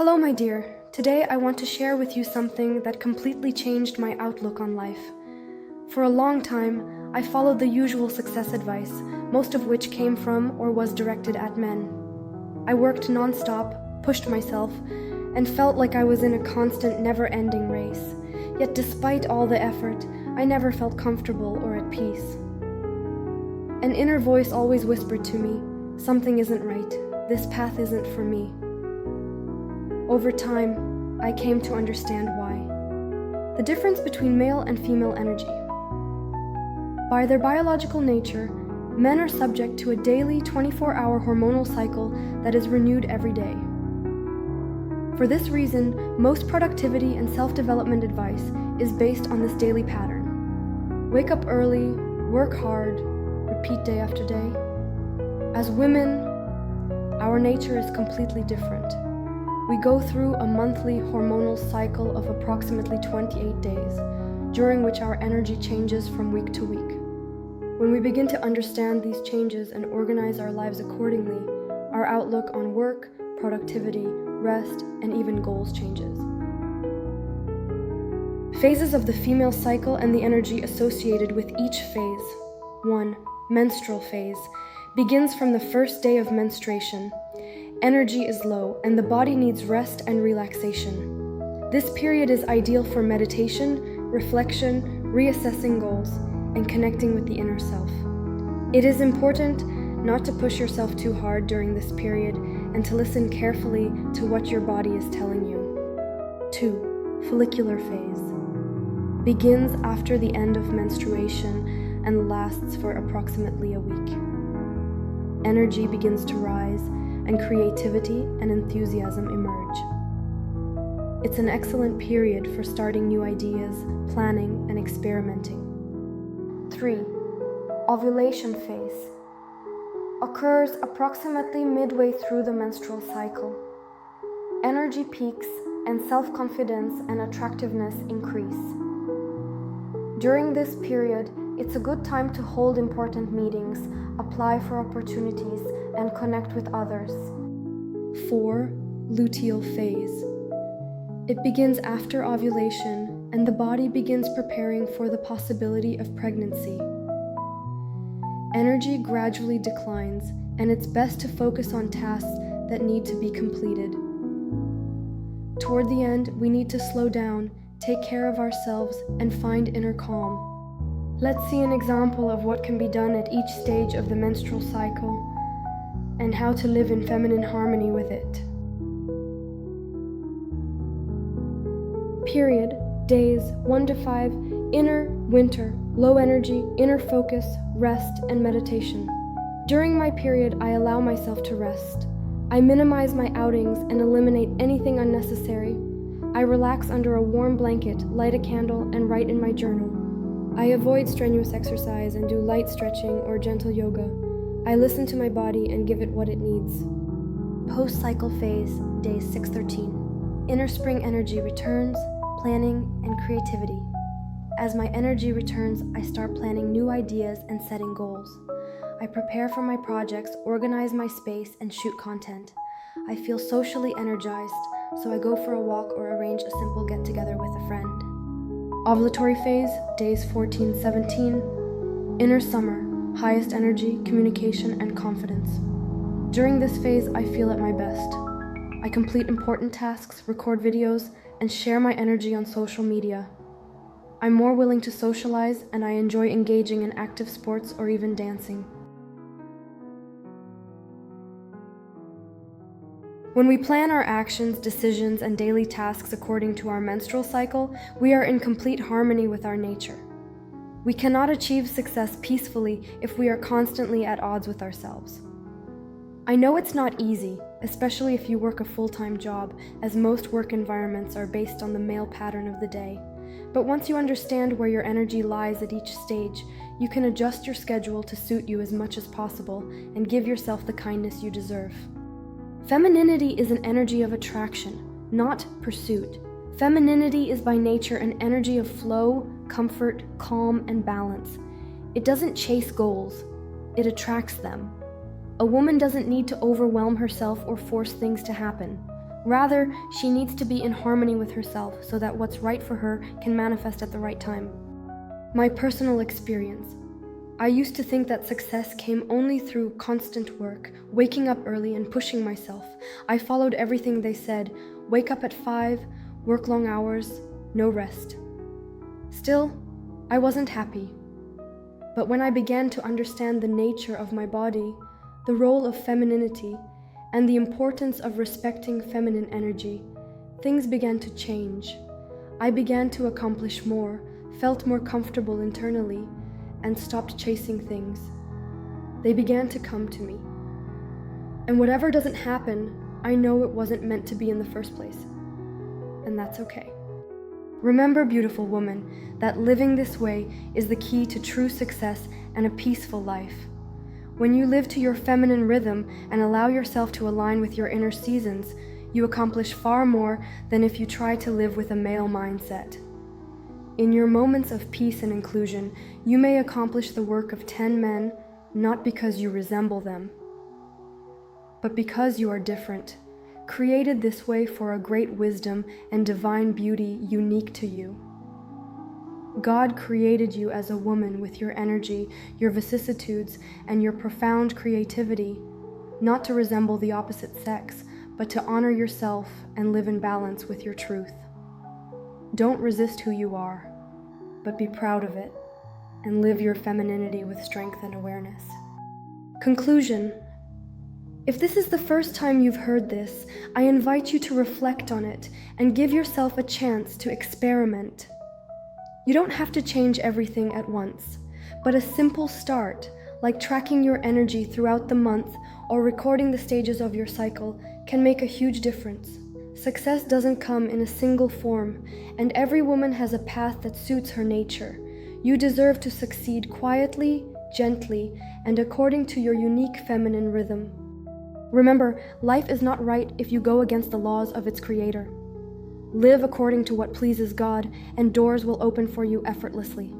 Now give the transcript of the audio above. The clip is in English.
Hello, my dear. Today I want to share with you something that completely changed my outlook on life. For a long time, I followed the usual success advice, most of which came from or was directed at men. I worked nonstop, pushed myself, and felt like I was in a constant, never-ending race. Yet despite all the effort, I never felt comfortable or at peace. An inner voice always whispered to me, "Something isn't right. This path isn't for me." Over time, I came to understand why. The difference between male and female energy. By their biological nature, men are subject to a daily 24-hour hormonal cycle that is renewed every day. For this reason, most productivity and self-development advice is based on this daily pattern. Wake up early, work hard, repeat day after day. As women, our nature is completely different. We go through a monthly hormonal cycle of approximately 28 days, during which our energy changes from week to week. When we begin to understand these changes and organize our lives accordingly, our outlook on work, productivity, rest, and even goals changes. Phases of the female cycle and the energy associated with each phase. 1. Menstrual phase begins from the first day of menstruation. Energy is low, and the body needs rest and relaxation. This period is ideal for meditation, reflection, reassessing goals, and connecting with the inner self. It is important not to push yourself too hard during this period and to listen carefully to what your body is telling you. 2. Follicular phase begins after the end of menstruation and lasts for approximately a week. Energy begins to rise, and creativity and enthusiasm emerge. It's an excellent period for starting new ideas, planning, and experimenting. 3. Ovulation phase occurs approximately midway through the menstrual cycle. Energy peaks and self-confidence and attractiveness increase. During this period, it's a good time to hold important meetings, apply for opportunities, and connect with others. 4. Luteal phase. It begins after ovulation, and the body begins preparing for the possibility of pregnancy. Energy gradually declines, and it's best to focus on tasks that need to be completed. Toward the end, we need to slow down, take care of ourselves, and find inner calm. Let's see an example of what can be done at each stage of the menstrual cycle and how to live in feminine harmony with it. Period. Days 1 to 5. Inner, winter, low energy, inner focus, rest, and meditation. During my period, I allow myself to rest. I minimize my outings and eliminate anything unnecessary. I relax under a warm blanket, light a candle, and write in my journal. I avoid strenuous exercise and do light stretching or gentle yoga. I listen to my body and give it what it needs. Post-cycle phase, days 6-13. Inner spring energy returns, planning, and creativity. As my energy returns, I start planning new ideas and setting goals. I prepare for my projects, organize my space, and shoot content. I feel socially energized, so I go for a walk or arrange a simple get-together with a friend. Ovulatory phase, days 14-17. Inner summer, highest energy, communication, and confidence. During this phase, I feel at my best. I complete important tasks, record videos, and share my energy on social media. I'm more willing to socialize, and I enjoy engaging in active sports or even dancing. When we plan our actions, decisions, and daily tasks according to our menstrual cycle, we are in complete harmony with our nature. We cannot achieve success peacefully if we are constantly at odds with ourselves. I know it's not easy, especially if you work a full-time job, as most work environments are based on the male pattern of the day. But once you understand where your energy lies at each stage, you can adjust your schedule to suit you as much as possible and give yourself the kindness you deserve. Femininity is an energy of attraction, not pursuit. Femininity is by nature an energy of flow, comfort, calm, and balance. It doesn't chase goals, it attracts them. A woman doesn't need to overwhelm herself or force things to happen. Rather, she needs to be in harmony with herself so that what's right for her can manifest at the right time. My personal experience. I used to think that success came only through constant work, waking up early and pushing myself. I followed everything they said: wake up at 5, work long hours, no rest. Still, I wasn't happy. But when I began to understand the nature of my body, the role of femininity, and the importance of respecting feminine energy, things began to change. I began to accomplish more, felt more comfortable internally, and stopped chasing things. They began to come to me. And whatever doesn't happen, I know it wasn't meant to be in the first place. And that's okay. Remember, beautiful woman, that living this way is the key to true success and a peaceful life. When you live to your feminine rhythm and allow yourself to align with your inner seasons, you accomplish far more than if you try to live with a male mindset. In your moments of peace and inclusion, you may accomplish the work of 10 men, not because you resemble them, but because you are different, created this way for a great wisdom and divine beauty unique to you. God created you as a woman with your energy, your vicissitudes, and your profound creativity, not to resemble the opposite sex, but to honor yourself and live in balance with your truth. Don't resist who you are, but be proud of it, and live your femininity with strength and awareness. Conclusion. If this is the first time you've heard this, I invite you to reflect on it and give yourself a chance to experiment. You don't have to change everything at once, but a simple start, like tracking your energy throughout the month or recording the stages of your cycle, can make a huge difference. Success doesn't come in a single form, and every woman has a path that suits her nature. You deserve to succeed quietly, gently, and according to your unique feminine rhythm. Remember, life is not right if you go against the laws of its creator. Live according to what pleases God, and doors will open for you effortlessly.